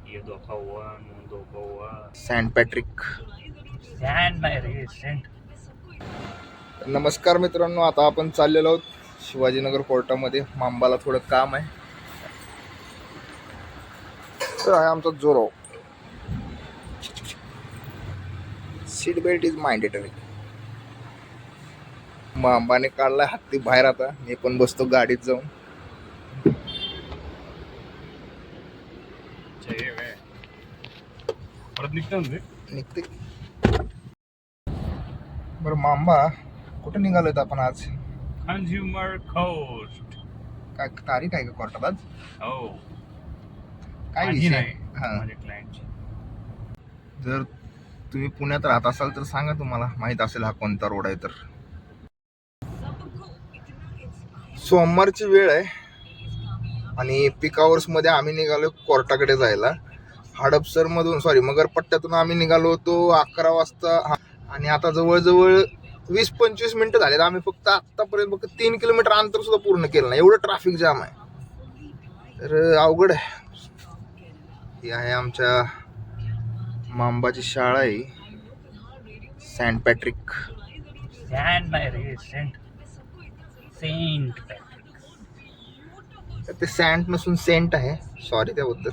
ये धोखा हुआ, धोखा हुआ। सेंट पॅट्रिक सॅन्ड नाही रे, सेंट. नमस्कार मित्रांनो, आता आपण चाललेलो आहोत शिवाजीनगर कोर्टामध्ये. मांबाला थोडं काम आहे, तर आहे आमचा जोरो. Seat belt is mandatory. मांबाने काढलाय हत्ती बाहेर, आता मी पण बसतो गाडीत जाऊन. परत निघतो निघते. बरं मांबा, कुठे निघालोय आपण आज? Consumer court. काय तारीख आहे का कोर्टात आज? हो, काय विषय? माझ्या क्लायंटची. जर तुम्ही पुण्यात राहत असाल तर सांगा, तुम्हाला माहित असेल हा कोणता रोड आहे तर. सोमवारची वेळ आहे आणि पिक आवर्स मध्ये आम्ही निघालो कोर्टाकडे जायला. हडपसर मधून मगरपट्ट्यातून आम्ही निघालो होतो 11 वाजता आणि आता जवळजवळ 20-25 मिनिटं झालेत. आम्ही फक्त आतापर्यंत 3 किलोमीटर अंतर सुद्धा पूर्ण केलं नाही, एवढं ट्रॅफिक जाम आहे. तर अवघड आहे. ही आहे आमच्या मांबाची शाळा आहे, सेंट पॅट्रिक. सॅन्ड नाही रे, सेंट. Saint Patrick. ते सँड नसून सेंट आहे, सॉरी त्याबद्दल.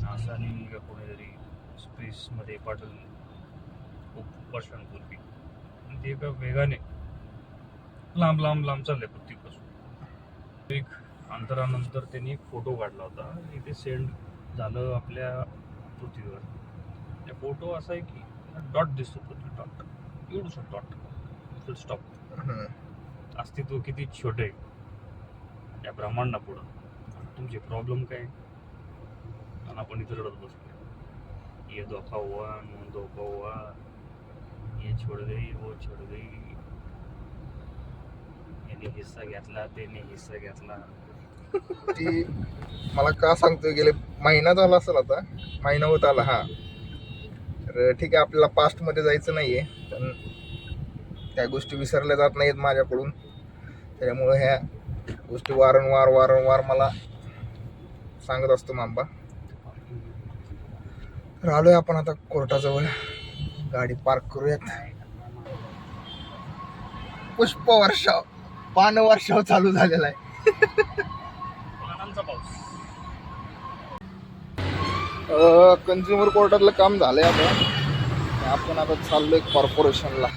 नासानी का कोणीतरी स्पेस मध्ये पाठवलं खूप वर्षांपूर्वी. ते एका वेगाने लांब लांब लांब चालले पृथ्वीपासून. एक अंतरानंतर त्यांनी एक फोटो काढला होता, इथे सेंड झालं आपल्या पृथ्वीवर. त्या फोटो असा आहे की डॉट दिसतो, पृथ्वी डॉट, एवढंसं डॉट, फुल स्टॉप. अस्तित्व किती छोटे आहे या ब्रह्मांडा पुढं. तुमचे प्रॉब्लेम काय आणि आपण इथे रडत बसलो. ये धोखा हुआ, धोखा हुआ, ये छोड़ गई, वो छोड़ गई, याने हिस्सा घेतला, त्याने हिस्सा घेतला. ती मला का सांगतोय, गेले महिना झाला असेल, आता महिना होत आला. हा तर ठीक आहे, आपल्याला पास्ट मध्ये जायचं नाहीये, पण त्या गोष्टी विसरल्या जात नाहीत माझ्याकडून. त्यामुळे ह्या गोष्टी वारंवार मला सांगत असतो मांबा. तर आलोय आपण आता कोर्टाजवळ, गाडी पार्क करूयात. पुष्प वर्षाव, पान वर्षाव चालू झालेला आहे. कंझ्युमर कोर्टातलं काम झालंय आता. आपण आता चाललोय कॉर्पोरेशनला.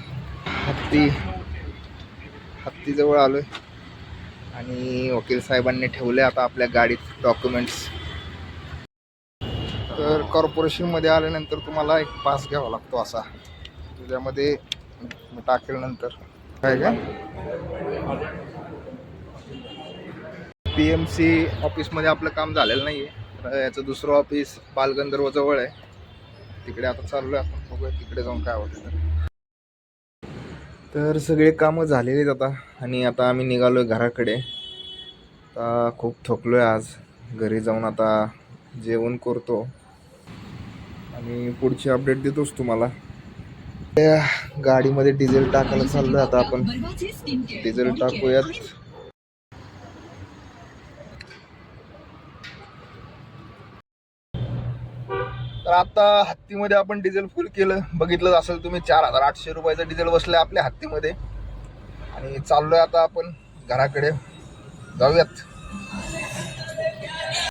हत्ती जवळ आलोय आणि वकील साहेबांनी ठेवले आता आपल्या गाडीत डॉक्युमेंट्स. तर कॉर्पोरेशन मध्ये आल्यानंतर तुम्हाला एक पास घ्यावा लागतो असा, तुझ्यामध्ये टाकेल नंतर. काय का PMC ऑफिसमध्ये आपलं काम झालेलं नाहीये, तर याचं दुसरं ऑफिस बालगंधर्व जवळ आहे, तिकडे आता चाललोय आपण. बघूया तिकडे जाऊन काय होतं. तर सगळे कामं झालेली आहेत आता आणि आता आम्ही निघालोय घराकडे. आता खूप थकलोय आज. घरी जाऊन आता जेवण करतो आणि पुढची अपडेट देतोच तुम्हाला. त्या गाडीमध्ये डिझेल टाकायला चाललोय आता आपण. डिझेल टाकूयात. तर आता हत्तीमध्ये आपण डिझेल फुल केलं, बघितलं असेल तुम्ही. 4800 रुपयाचं डिझेल बसलंय आपल्या हत्तीमध्ये आणि चाललोय आता आपण घराकडे. जाऊयात.